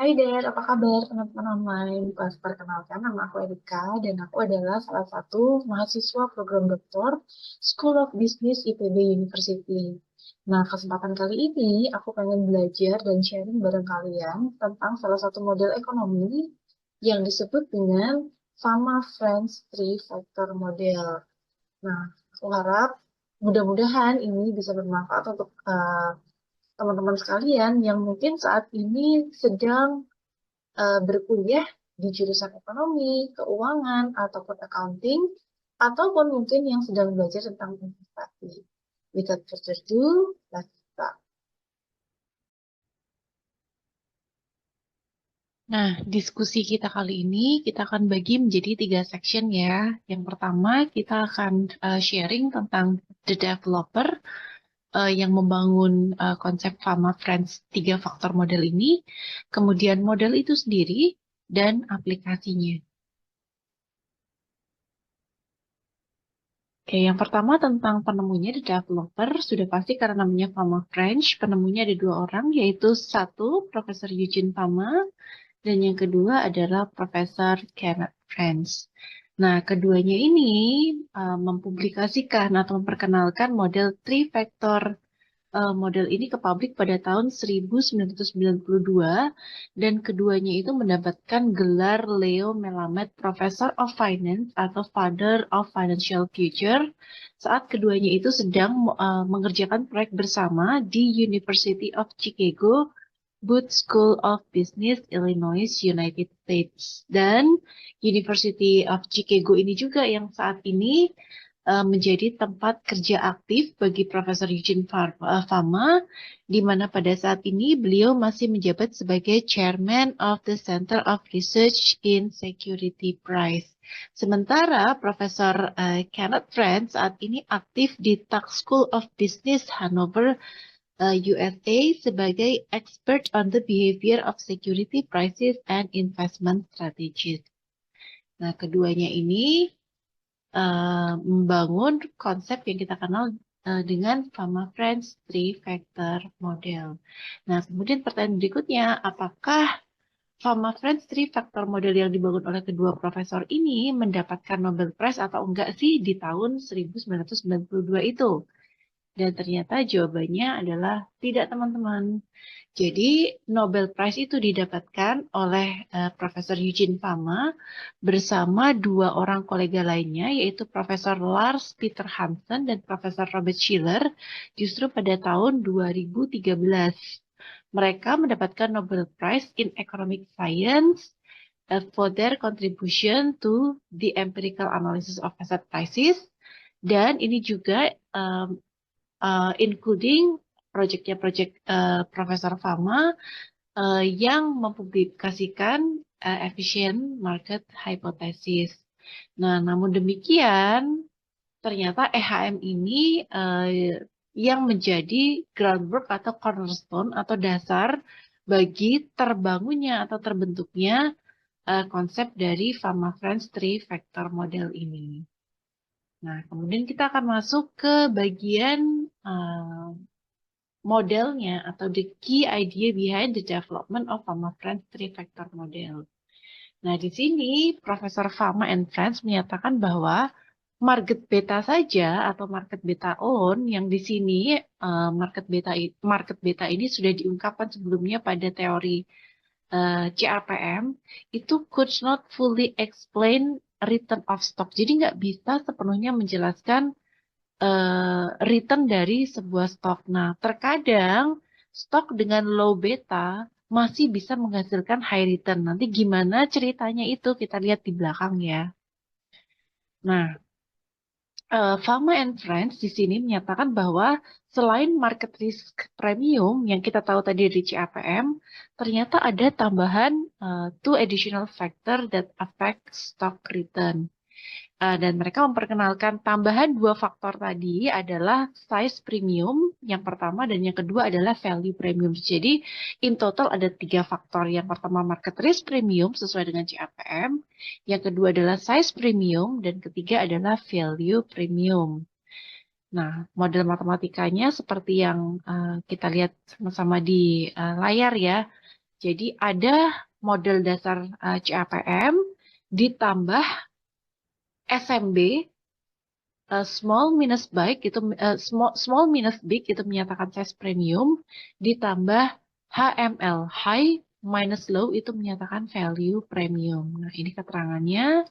Hai Der, apa kabar teman-teman online? Perkenalkan, nama aku Erika dan aku adalah salah satu mahasiswa program doktor School of Business IPB University. Nah, kesempatan kali ini aku pengen belajar dan sharing bareng kalian tentang salah satu model ekonomi yang disebut dengan Fama Friends Three Factor Model. Nah, aku harap mudah-mudahan ini bisa bermanfaat untuk teman-teman sekalian yang mungkin saat ini sedang berkuliah di jurusan ekonomi, keuangan, ataupun accounting, ataupun mungkin yang sedang belajar tentang investasi. Without further ado, let's start. Nah, diskusi kita kali ini kita akan bagi menjadi 3 section ya. Yang pertama kita akan sharing tentang the developer yang membangun konsep Fama Friends 3 faktor model ini, kemudian model itu sendiri dan aplikasinya. Oke, yang pertama tentang penemunya the developer sudah pasti karena namanya Fama Friends, penemunya ada 2 orang, yaitu satu Profesor Eugene Fama dan yang kedua adalah Profesor Kenneth Friends. Nah, keduanya ini mempublikasikan atau memperkenalkan model three factor model ini ke publik pada tahun 1992 dan keduanya itu mendapatkan gelar Leo Melamed Professor of Finance atau Father of Financial Future saat keduanya itu sedang mengerjakan proyek bersama di University of Chicago Booth School of Business, Illinois, United States. Dan University of Chicago ini juga yang saat ini menjadi tempat kerja aktif bagi Profesor Eugene Fama, di mana pada saat ini beliau masih menjabat sebagai Chairman of the Center of Research in Security Price. Sementara Profesor Kenneth Friends saat ini aktif di Tuck School of Business, Hanover, USA sebagai expert on the behavior of security prices and investment strategies. Nah, keduanya ini membangun konsep yang kita kenal dengan Fama Friends Three Factor Model. Nah, kemudian pertanyaan berikutnya, apakah Fama Friends Three Factor Model yang dibangun oleh kedua profesor ini mendapatkan Nobel Prize atau enggak sih di tahun 1992 itu? Dan ternyata jawabannya adalah tidak, teman-teman. Jadi Nobel Prize itu didapatkan oleh Profesor Eugene Fama bersama 2 orang kolega lainnya, yaitu Profesor Lars Peter Hansen dan Profesor Robert Shiller, justru pada tahun 2013. Mereka mendapatkan Nobel Prize in Economic Science for their contribution to the empirical analysis of asset prices. Dan ini juga including proyeknya Profesor Fama yang mempublikasikan efficient market hypothesis. Nah, namun demikian, ternyata EHM ini yang menjadi groundwork atau cornerstone atau dasar bagi terbangunnya atau terbentuknya konsep dari Fama Friends Three Factor Model ini. Nah, kemudian kita akan masuk ke bagian modelnya atau the key idea behind the development of Fama Friends Three Factor Model. Nah, di sini Profesor Fama and Friends menyatakan bahwa market beta saja atau market beta alone yang di sini market beta ini sudah diungkapkan sebelumnya pada teori CRPM itu could not fully explain return of stock. Jadi nggak bisa sepenuhnya menjelaskan return dari sebuah stok. Nah, terkadang stok dengan low beta masih bisa menghasilkan high return. Nanti gimana ceritanya itu kita lihat di belakang ya. Nah, Fama and Friends di sini menyatakan bahwa selain market risk premium yang kita tahu tadi di CAPM, ternyata ada tambahan 2 additional factor that affect stock return. Dan mereka memperkenalkan tambahan 2 faktor tadi adalah size premium yang pertama dan yang kedua adalah value premium. Jadi in total ada 3 faktor. Yang pertama market risk premium sesuai dengan CAPM, yang kedua adalah size premium dan ketiga adalah value premium. Nah, model matematikanya seperti yang kita lihat sama-sama di layar ya. Jadi ada model dasar CAPM ditambah SMB small minus big itu small minus big itu menyatakan size premium ditambah HML high minus low itu menyatakan value premium. Nah, ini keterangannya.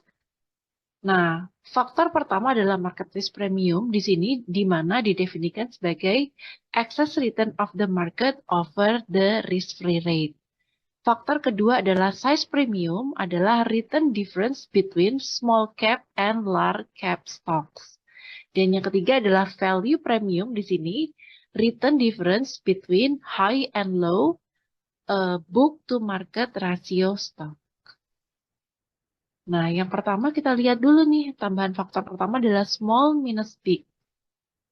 Nah, faktor pertama adalah market risk premium di sini di mana didefinisikan sebagai excess return of the market over the risk-free rate. Faktor kedua adalah size premium adalah return difference between small cap and large cap stocks. Dan yang ketiga adalah value premium di sini, return difference between high and low book to market ratio stock. Nah, yang pertama kita lihat dulu nih, tambahan faktor pertama adalah small minus big.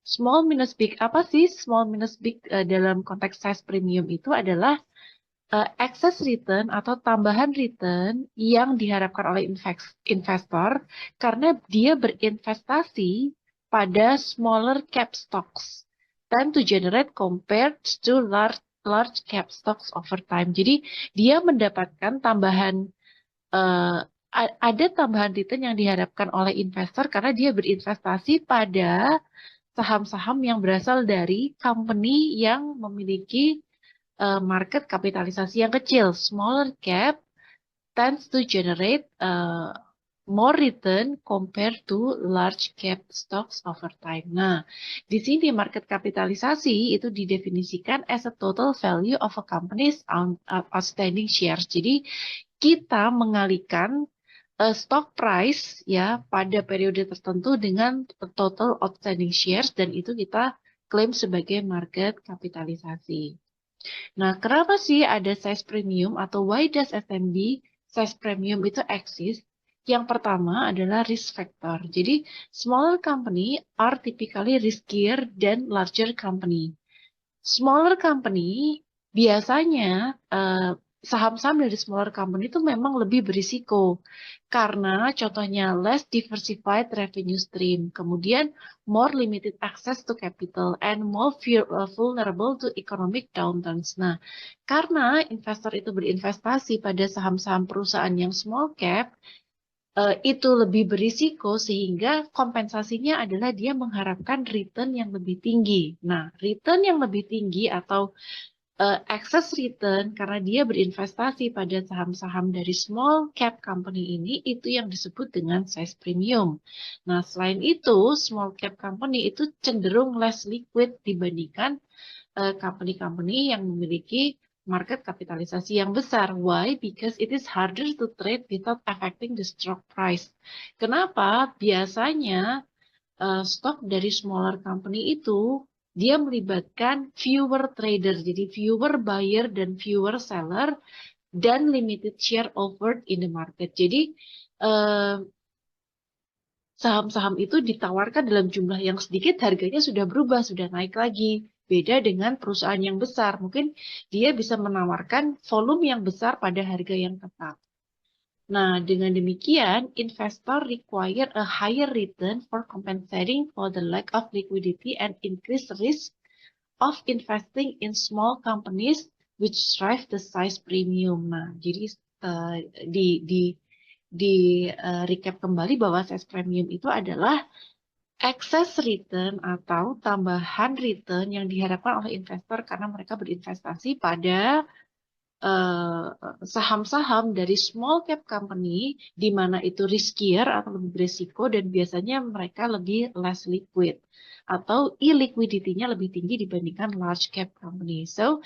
Small minus big, apa sih small minus big dalam konteks size premium itu adalah excess return atau tambahan return yang diharapkan oleh investor karena dia berinvestasi pada smaller cap stocks tend to generate compared to large cap stocks over time. Jadi dia mendapatkan tambahan ada tambahan return yang diharapkan oleh investor karena dia berinvestasi pada saham-saham yang berasal dari company yang memiliki market kapitalisasi yang kecil. Smaller cap tends to generate more return compared to large cap stocks over time. Nah, di sini market kapitalisasi itu didefinisikan as a total value of a company's outstanding shares. Jadi kita mengalihkan stock price ya pada periode tertentu dengan total outstanding shares dan itu kita klaim sebagai market kapitalisasi. Nah, kenapa sih ada size premium atau why does SMB size premium itu exist? Yang pertama adalah risk factor. Jadi, smaller company are typically riskier than larger company. Smaller company biasanya saham-saham dari smaller company itu memang lebih berisiko karena contohnya less diversified revenue stream, kemudian more limited access to capital and more vulnerable to economic downturns. Nah, karena investor itu berinvestasi pada saham-saham perusahaan yang small cap, itu lebih berisiko sehingga kompensasinya adalah dia mengharapkan return yang lebih tinggi. Nah, return yang lebih tinggi atau excess return karena dia berinvestasi pada saham-saham dari small cap company ini itu yang disebut dengan size premium. Nah, selain itu small cap company itu cenderung less liquid dibandingkan company-company yang memiliki market kapitalisasi yang besar. Why? Because it is harder to trade without affecting the stock price. Kenapa? Biasanya stok dari smaller company itu dia melibatkan fewer trader, jadi fewer buyer dan fewer seller dan limited share offered in the market. Jadi saham-saham itu ditawarkan dalam jumlah yang sedikit, harganya sudah berubah, sudah naik lagi. Beda dengan perusahaan yang besar, mungkin dia bisa menawarkan volume yang besar pada harga yang tetap. Nah, dengan demikian, investor require a higher return for compensating for the lack of liquidity and increased risk of investing in small companies which drive the size premium. Nah, jadi recap kembali bahwa size premium itu adalah excess return atau tambahan return yang diharapkan oleh investor karena mereka berinvestasi pada saham-saham dari small cap company di mana itu riskier atau lebih berisiko dan biasanya mereka lebih less liquid atau illiquidity-nya lebih tinggi dibandingkan large cap company. So,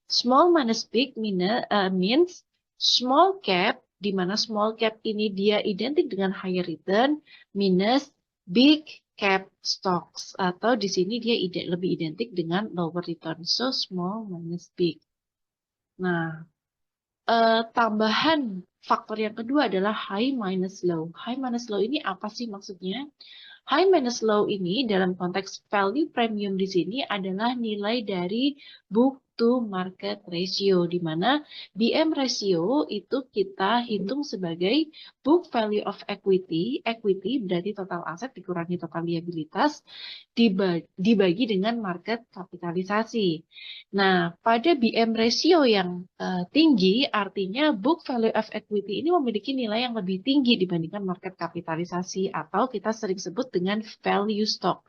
small minus big means small cap di mana small cap ini dia identik dengan higher return minus big cap stocks atau di sini dia lebih identik dengan lower return. So, small minus big. Nah, tambahan faktor yang kedua adalah high minus low. High minus low ini apa sih maksudnya? High minus low ini dalam konteks value premium di sini adalah nilai dari book to market ratio, di mana BM ratio itu kita hitung sebagai book value of equity. Equity berarti total aset dikurangi total liabilitas dibagi dengan market kapitalisasi. Nah, pada BM ratio yang tinggi, artinya book value of equity ini memiliki nilai yang lebih tinggi dibandingkan market kapitalisasi atau kita sering sebut dengan value stock.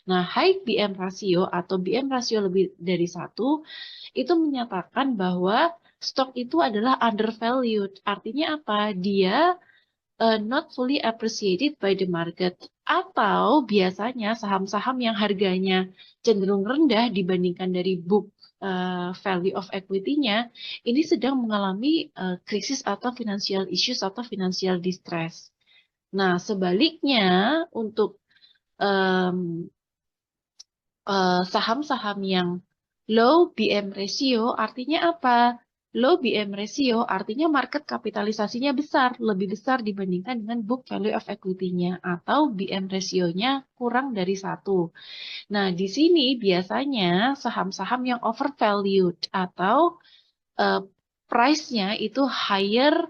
Nah, high BM ratio atau BM ratio lebih dari 1 itu menyatakan bahwa stok itu adalah undervalued. Artinya apa? Dia not fully appreciated by the market. Atau biasanya saham-saham yang harganya cenderung rendah dibandingkan dari book value of equity-nya, ini sedang mengalami krisis atau financial issues atau financial distress. Nah, sebaliknya untuk saham-saham yang low BM ratio artinya apa? Low BM ratio artinya market kapitalisasinya besar, lebih besar dibandingkan dengan book value of equity-nya atau BM ratio-nya kurang dari 1. Nah, di sini biasanya saham-saham yang overvalued atau price-nya itu higher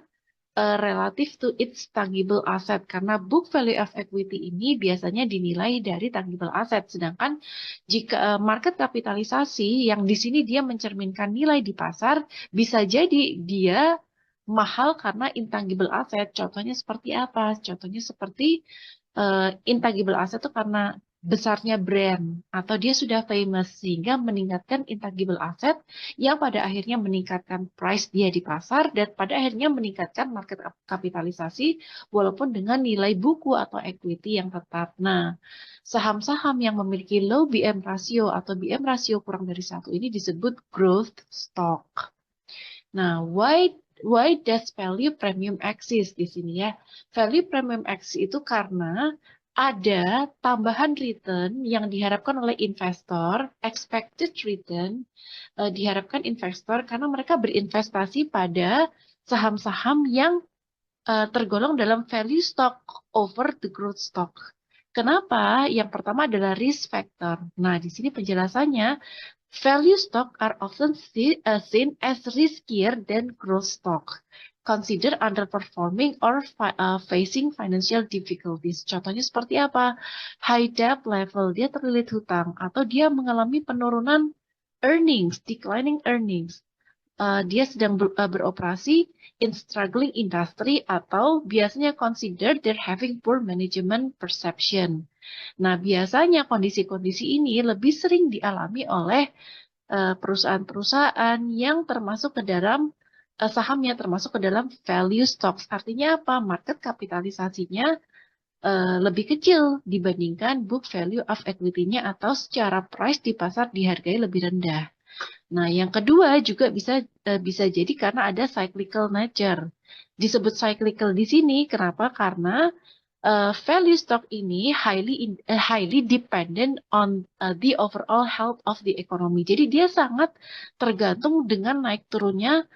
relative to its tangible asset, karena book value of equity ini biasanya dinilai dari tangible asset, sedangkan jika market kapitalisasi yang di sini dia mencerminkan nilai di pasar, bisa jadi dia mahal karena intangible asset. Contohnya seperti apa? Contohnya seperti intangible asset itu karena besarnya brand atau dia sudah famous sehingga meningkatkan intangible asset yang pada akhirnya meningkatkan price dia di pasar dan pada akhirnya meningkatkan market kapitalisasi walaupun dengan nilai buku atau equity yang tetap. Nah, saham-saham yang memiliki low BM ratio atau BM ratio kurang dari 1 ini disebut growth stock. Nah, why does value premium exist di sini ya? Value premium exist itu karena ada tambahan return yang diharapkan oleh investor, expected return diharapkan investor karena mereka berinvestasi pada saham-saham yang tergolong dalam value stock over the growth stock. Kenapa? Yang pertama adalah risk factor. Nah, di sini penjelasannya, value stock are often seen as riskier than growth stock. Consider underperforming or facing financial difficulties. Contohnya seperti apa? High debt level, dia terlilit hutang, atau dia mengalami penurunan earnings, declining earnings. Dia sedang beroperasi in struggling industry atau biasanya consider they're having poor management perception. Nah, biasanya kondisi-kondisi ini lebih sering dialami oleh perusahaan-perusahaan yang termasuk ke dalam sahamnya termasuk ke dalam value stocks. Artinya apa? Market kapitalisasinya lebih kecil dibandingkan book value of equity-nya atau secara price di pasar dihargai lebih rendah. Nah, yang kedua juga bisa jadi karena ada cyclical nature. Disebut cyclical di sini kenapa? Karena value stock ini highly dependent on the overall health of the economy. Jadi dia sangat tergantung dengan naik turunnya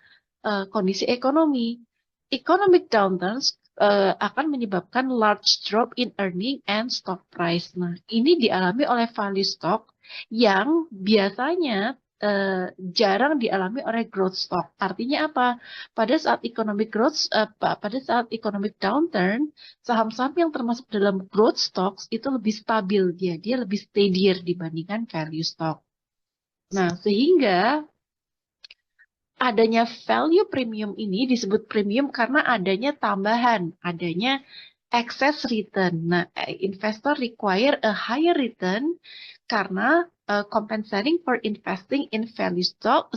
kondisi ekonomi. Economic downturns akan menyebabkan large drop in earning and stock price. Nah, ini dialami oleh value stock yang biasanya jarang dialami oleh growth stock. Artinya apa? Pada saat economic downturn, saham-saham yang termasuk dalam growth stocks itu lebih stabil dia lebih steadier dibandingkan value stock. Nah, sehingga adanya value premium ini disebut premium karena adanya tambahan, adanya excess return. Nah, investor require a higher return karena compensating for investing in value stock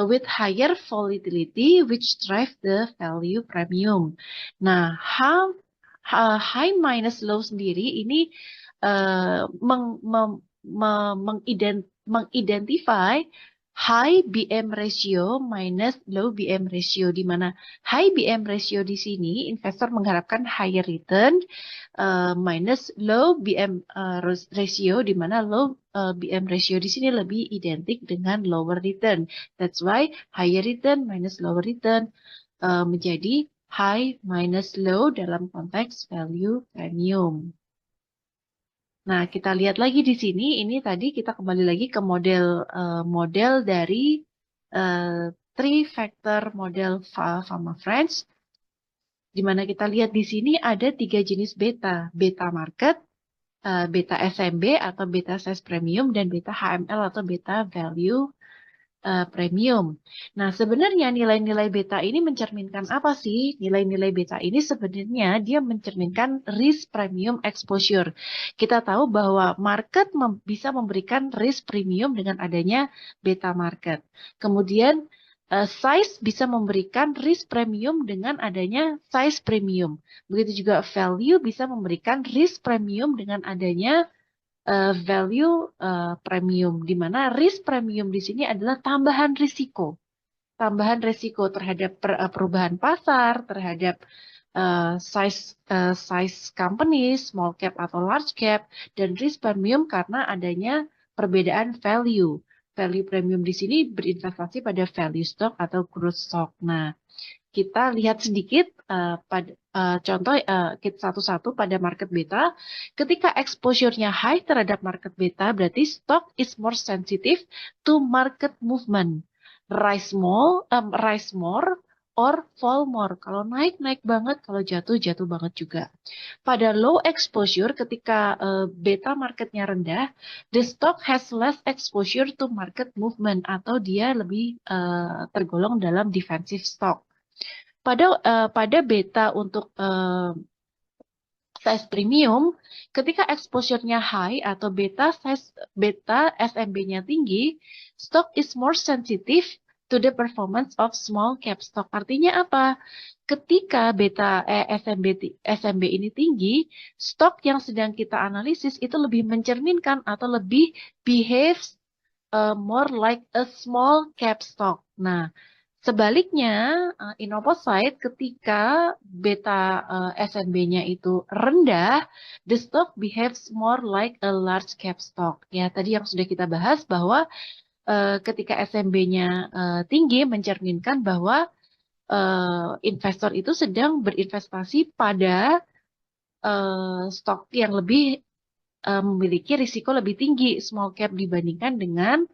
with higher volatility which drive the value premium. Nah, high minus low sendiri ini mengidentify high BM ratio minus low BM ratio, di mana high BM ratio di sini investor mengharapkan higher return minus low BM ratio, di mana low BM ratio di sini lebih identik dengan lower return. That's why higher return minus lower return menjadi high minus low dalam konteks value premium. Nah, kita lihat lagi di sini, ini tadi kita kembali lagi ke model dari three factor model Fama Friends, di mana kita lihat di sini ada 3 jenis beta, beta market, beta SMB atau beta size premium, dan beta HML atau beta value premium. Nah, sebenarnya nilai-nilai beta ini mencerminkan apa sih? Nilai-nilai beta ini sebenarnya dia mencerminkan risk premium exposure. Kita tahu bahwa market bisa memberikan risk premium dengan adanya beta market. Kemudian size bisa memberikan risk premium dengan adanya size premium. Begitu juga value bisa memberikan risk premium dengan adanya value premium, di mana risk premium di sini adalah tambahan risiko terhadap perubahan pasar, terhadap size company, small cap atau large cap, dan risk premium karena adanya perbedaan value. Value premium di sini berinvestasi pada value stock atau growth stock. Nah, kita lihat sedikit contoh satu-satu pada market beta. Ketika exposure-nya high terhadap market beta, berarti stock is more sensitive to market movement. Rise more or fall more. Kalau naik, naik banget. Kalau jatuh, jatuh banget juga. Pada low exposure, ketika beta marketnya rendah, the stock has less exposure to market movement atau dia lebih tergolong dalam defensive stock. Pada beta untuk size premium, ketika exposure-nya high atau beta SMB-nya tinggi, stock is more sensitive to the performance of small cap stock. Artinya apa? Ketika beta SMB ini tinggi, stok yang sedang kita analisis itu lebih mencerminkan atau lebih behaves more like a small cap stock. Nah, sebaliknya, in opposite, ketika beta SNB-nya itu rendah, the stock behaves more like a large cap stock. Ya, tadi yang sudah kita bahas bahwa ketika SNB-nya tinggi mencerminkan bahwa investor itu sedang berinvestasi pada stok yang lebih memiliki risiko lebih tinggi, small cap dibandingkan dengan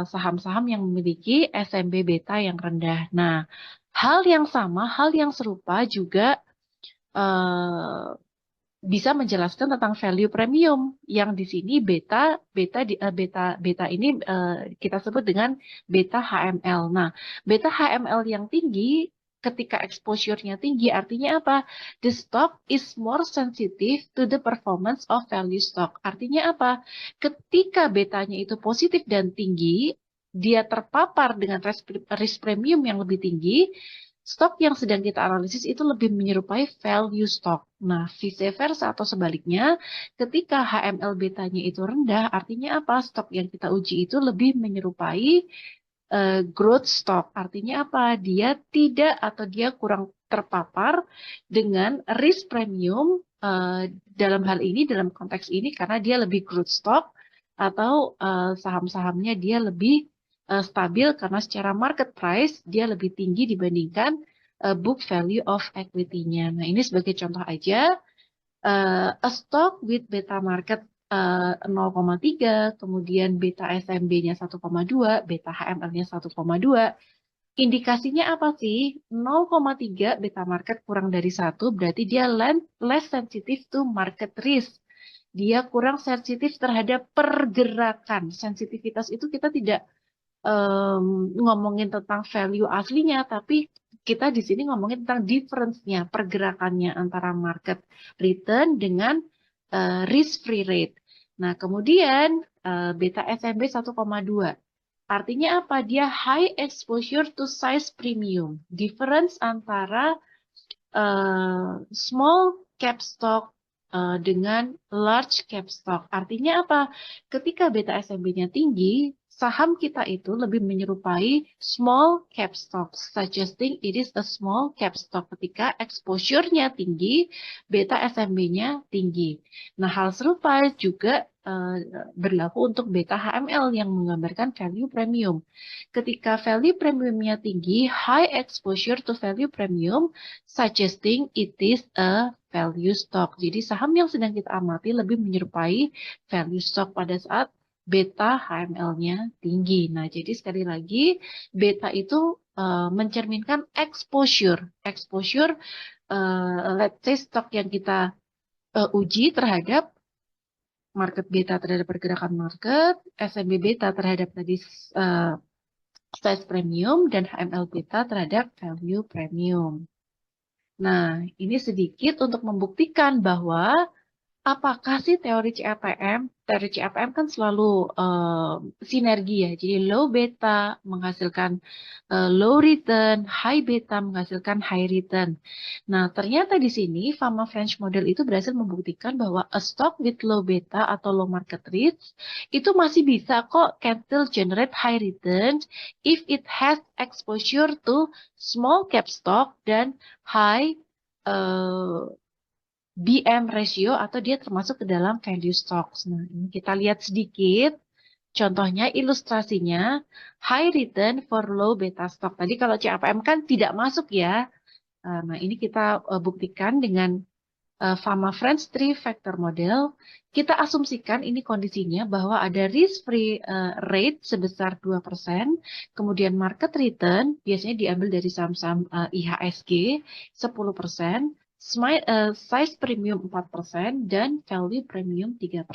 saham-saham yang memiliki SMB beta yang rendah. Nah, hal yang sama, hal yang serupa juga bisa menjelaskan tentang value premium yang di sini beta ini kita sebut dengan beta HML. Nah, beta HML yang tinggi ketika exposure-nya tinggi artinya apa? The stock is more sensitive to the performance of value stock. Artinya apa? Ketika betanya itu positif dan tinggi, dia terpapar dengan risk premium yang lebih tinggi, stok yang sedang kita analisis itu lebih menyerupai value stock. Nah, vice versa atau sebaliknya, ketika HML betanya itu rendah, artinya apa? Stok yang kita uji itu lebih menyerupai growth stock. Artinya apa? Dia tidak atau dia kurang terpapar dengan risk premium dalam hal ini, dalam konteks ini, karena dia lebih growth stock atau saham-sahamnya dia lebih stabil karena secara market price dia lebih tinggi dibandingkan book value of equity-nya. Nah, ini sebagai contoh aja, a stock with beta market 0,3, kemudian beta SMB-nya 1,2, beta HML-nya 1,2. Indikasinya apa sih? 0,3 beta market kurang dari 1, berarti dia less sensitive to market risk. Dia kurang sensitif terhadap pergerakan. Sensitivitas itu kita tidak ngomongin tentang value aslinya, tapi kita di sini ngomongin tentang difference-nya, pergerakannya antara market return dengan risk-free rate. Nah, kemudian beta SMB 1,2. Artinya apa? Dia high exposure to size premium. Difference antara small cap stock dengan large cap stock. Artinya apa? Ketika beta SMB-nya tinggi, saham kita itu lebih menyerupai small cap stock, suggesting it is a small cap stock. Ketika exposure-nya tinggi, beta SMB-nya tinggi. Nah, hal serupa juga berlaku untuk beta HML yang menggambarkan value premium. Ketika value premiumnya tinggi, high exposure to value premium, suggesting it is a value stock. Jadi saham yang sedang kita amati lebih menyerupai value stock pada saat beta HML-nya tinggi. Nah, jadi sekali lagi, beta itu mencerminkan exposure. Exposure, let's say stok yang kita uji terhadap market beta terhadap pergerakan market, SMB beta terhadap tadi size premium, dan HML beta terhadap value premium. Nah, ini sedikit untuk membuktikan bahwa apakah sih teori CAPM? Teori CAPM kan selalu sinergi ya. Jadi low beta menghasilkan low return, high beta menghasilkan high return. Nah, ternyata di sini Fama French model itu berhasil membuktikan bahwa a stock with low beta atau low market risk itu masih bisa kok can still generate high return if it has exposure to small cap stock dan high BM ratio atau dia termasuk ke dalam value stocks. Nah, ini kita lihat sedikit. Contohnya ilustrasinya high return for low beta stock. Tadi kalau CAPM kan tidak masuk ya. Nah, ini kita buktikan dengan Fama French 3 factor model. Kita asumsikan ini kondisinya bahwa ada risk free rate sebesar 2%, kemudian market return biasanya diambil dari saham-saham IHSG 10%, size premium 4%, dan value premium 3%.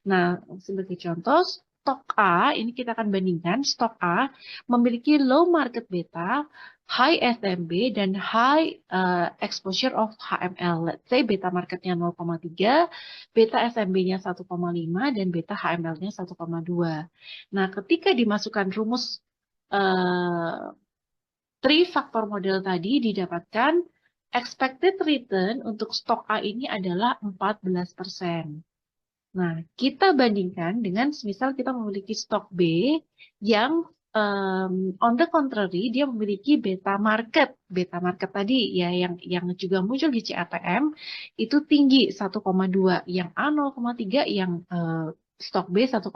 Nah, sebagai contoh, stok A, ini kita akan bandingkan, stok A memiliki low market beta, high SMB, dan high exposure of HML. Let's say beta marketnya 0,3, beta SMB-nya 1,5, dan beta HML-nya 1,2. Nah, ketika dimasukkan rumus 3 faktor model tadi didapatkan expected return untuk stok A ini adalah 14%. Nah, kita bandingkan dengan misal kita memiliki stok B yang on the contrary dia memiliki beta market. Beta market tadi ya yang juga muncul di CAPM itu tinggi 1,2, yang A 0,3, yang stok B 1,2.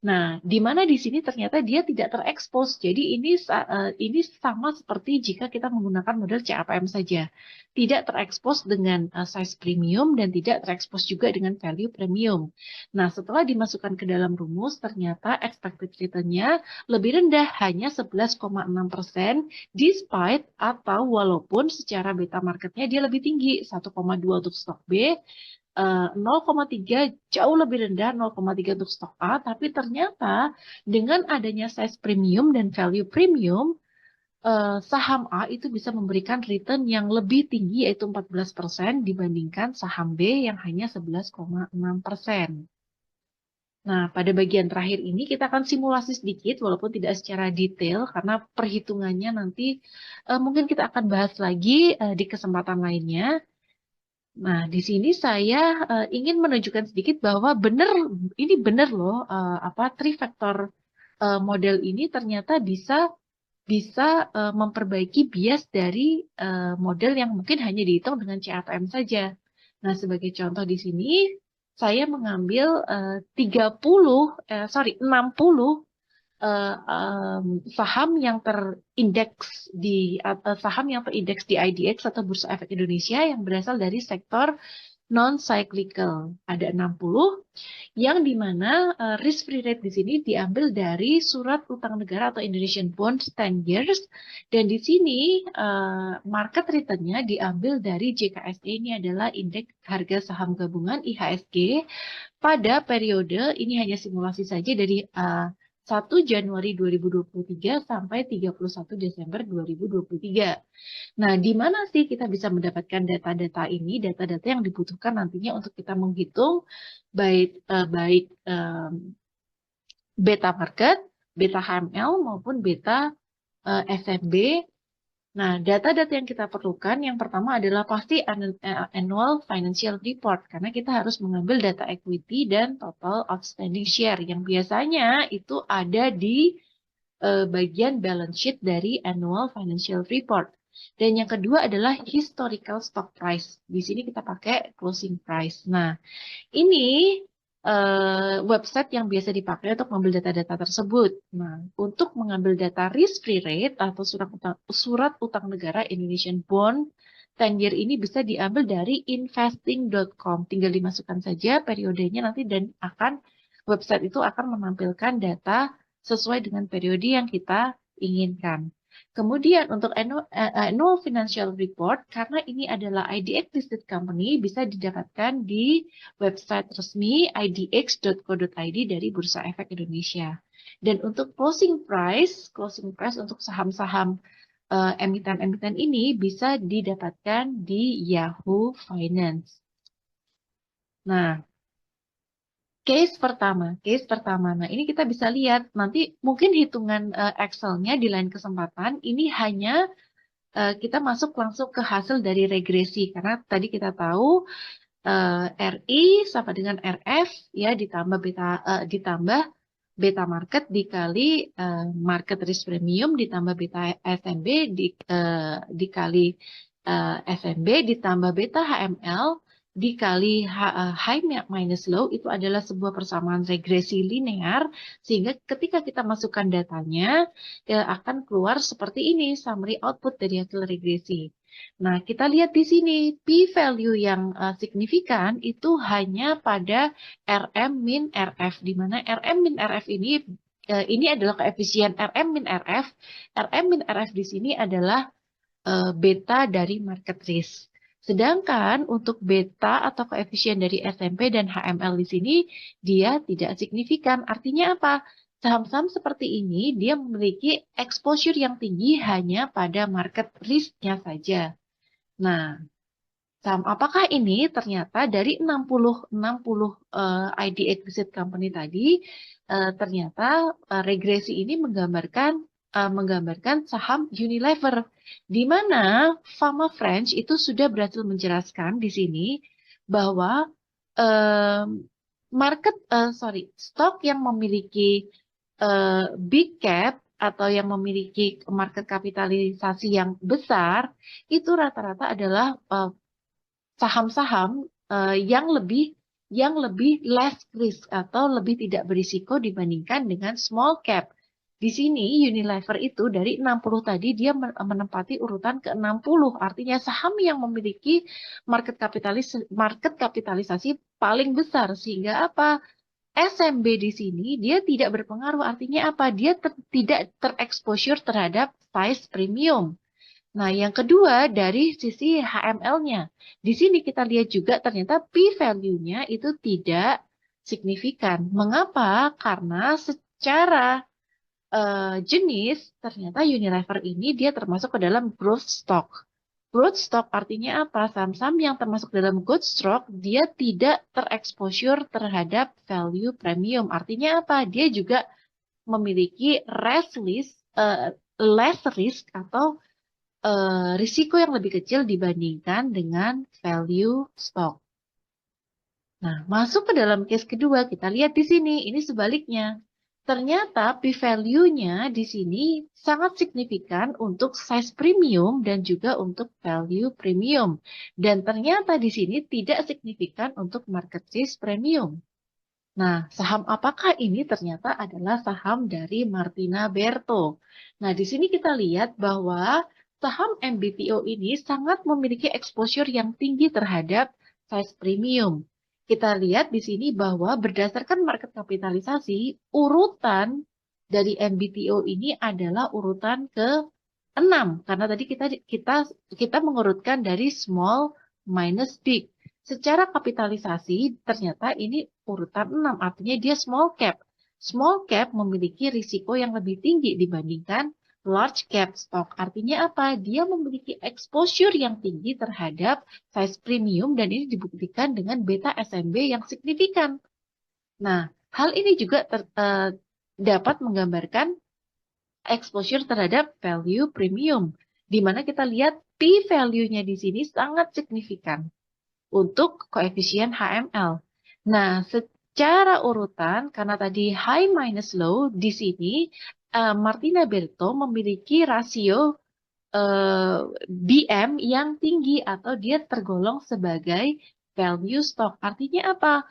Nah, di mana di sini ternyata dia tidak terekspos. Jadi ini sama seperti jika kita menggunakan model CAPM saja. Tidak terekspos dengan size premium dan tidak terekspos juga dengan value premium. Nah, setelah dimasukkan ke dalam rumus, ternyata expected return-nya lebih rendah, hanya 11,6%, despite atau walaupun secara beta marketnya dia lebih tinggi, 1,2 untuk stok B, 0,3 jauh lebih rendah 0,3 untuk stok A, tapi ternyata dengan adanya size premium dan value premium, saham A itu bisa memberikan return yang lebih tinggi yaitu 14% dibandingkan saham B yang hanya 11,6%. Nah, pada bagian terakhir ini kita akan simulasi sedikit walaupun tidak secara detail karena perhitungannya nanti mungkin kita akan bahas lagi di kesempatan lainnya. Nah, di sini saya ingin menunjukkan sedikit bahwa ini benar loh, trifaktor model ini ternyata bisa memperbaiki bias dari model yang mungkin hanya dihitung dengan CAPM saja. Nah, sebagai contoh di sini saya mengambil 60 saham yang terindeks di IDX atau Bursa Efek Indonesia yang berasal dari sektor non-cyclical. Ada 60 yang dimana risk free rate di sini diambil dari surat utang negara atau Indonesian Bonds 10 years, dan di sini market return-nya diambil dari JKSE, ini adalah indeks harga saham gabungan IHSG pada periode ini hanya simulasi saja dari 1 Januari 2023 sampai 31 Desember 2023. Nah, di mana sih kita bisa mendapatkan data-data ini, data-data yang dibutuhkan nantinya untuk kita menghitung baik beta market, beta HML maupun beta SMB. Nah, data-data yang kita perlukan yang pertama adalah pasti annual financial report karena kita harus mengambil data equity dan total outstanding share yang biasanya itu ada di bagian balance sheet dari annual financial report. Dan yang kedua adalah historical stock price. Di sini kita pakai closing price. Nah, ini website yang biasa dipakai untuk mengambil data-data tersebut. Nah, untuk mengambil data risk-free rate atau surat utang negara Indonesian Bond 10 year ini bisa diambil dari investing.com. Tinggal dimasukkan saja periodenya nanti dan website itu akan menampilkan data sesuai dengan periode yang kita inginkan. Kemudian untuk annual financial report, karena ini adalah IDX listed company, bisa didapatkan di website resmi idx.co.id dari Bursa Efek Indonesia. Dan untuk closing price untuk saham-saham emiten-emiten ini bisa didapatkan di Yahoo Finance. Nah, case pertama. Nah, ini kita bisa lihat nanti mungkin hitungan Excel-nya di lain kesempatan. Ini hanya kita masuk langsung ke hasil dari regresi karena tadi kita tahu RI sama dengan RF ya ditambah beta market dikali market risk premium ditambah beta SMB dikali SMB ditambah beta HML dikali high minus low itu adalah sebuah persamaan regresi linear sehingga ketika kita masukkan datanya akan keluar seperti ini summary output dari hasil regresi. Nah, kita lihat di sini p-value yang signifikan itu hanya pada RM min RF di mana RM min RF ini adalah koefisien RM min RF. RM min RF di sini adalah beta dari market risk. Sedangkan untuk beta atau koefisien dari SMP dan HML di sini dia tidak signifikan. Artinya apa? Saham-saham seperti ini dia memiliki exposure yang tinggi hanya pada market risk-nya saja. Nah, saham apakah ini ternyata dari 60 ID exit company tadi ternyata regresi ini menggambarkan saham Unilever di mana Fama French itu sudah berhasil menjelaskan di sini bahwa stok yang memiliki big cap atau yang memiliki market kapitalisasi yang besar itu rata-rata adalah saham-saham yang lebih less risk atau lebih tidak berisiko dibandingkan dengan small cap. Di sini Unilever itu dari 60 tadi dia menempati urutan ke-60. Artinya saham yang memiliki market kapitalisasi paling besar sehingga apa? SMB di sini dia tidak berpengaruh. Artinya apa? Dia tidak terexposure terhadap size premium. Nah, yang kedua dari sisi HML-nya. Di sini kita lihat juga ternyata p-value-nya itu tidak signifikan. Mengapa? Karena secara jenis ternyata Unilever ini dia termasuk ke dalam growth stock. Growth stock artinya apa? Saham-saham yang termasuk dalam growth stock dia tidak terexposure terhadap value premium. Artinya apa? Dia juga memiliki less risk atau risiko yang lebih kecil dibandingkan dengan value stock. Nah, masuk ke dalam case kedua, kita lihat di sini, ini sebaliknya. Ternyata p-value-nya di sini sangat signifikan untuk size premium dan juga untuk value premium. Dan ternyata di sini tidak signifikan untuk market risk premium. Nah, saham apakah ini? Ternyata adalah saham dari Martina Berto. Nah, di sini kita lihat bahwa saham MBTO ini sangat memiliki exposure yang tinggi terhadap size premium. Kita lihat di sini bahwa berdasarkan market kapitalisasi, urutan dari MBTO ini adalah urutan ke-6. Karena tadi kita mengurutkan dari small minus big. Secara kapitalisasi, ternyata ini urutan 6, artinya dia small cap. Small cap memiliki risiko yang lebih tinggi dibandingkan large cap stock. Artinya apa? Dia memiliki exposure yang tinggi terhadap size premium dan ini dibuktikan dengan beta SMB yang signifikan. Nah, hal ini juga dapat menggambarkan exposure terhadap value premium, di mana kita lihat p-value-nya di sini sangat signifikan untuk koefisien HML. Nah, secara urutan, karena tadi high minus low, di sini Martina Berto memiliki rasio BM yang tinggi atau dia tergolong sebagai value stock. Artinya apa?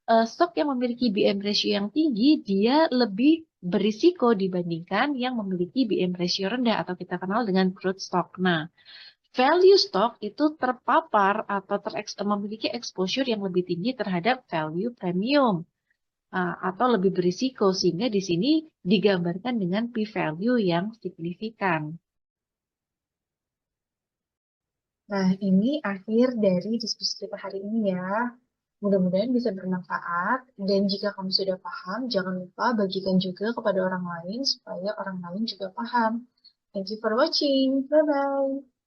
stok yang memiliki BM ratio yang tinggi, dia lebih berisiko dibandingkan yang memiliki BM ratio rendah atau kita kenal dengan growth stock. Nah, value stock itu terpapar atau memiliki exposure yang lebih tinggi terhadap value premium atau lebih berisiko, sehingga di sini digambarkan dengan p-value yang signifikan. Nah, ini akhir dari diskusi kita hari ini ya. Mudah-mudahan bisa bermanfaat, dan jika kamu sudah paham, jangan lupa bagikan juga kepada orang lain supaya orang lain juga paham. Thank you for watching. Bye-bye.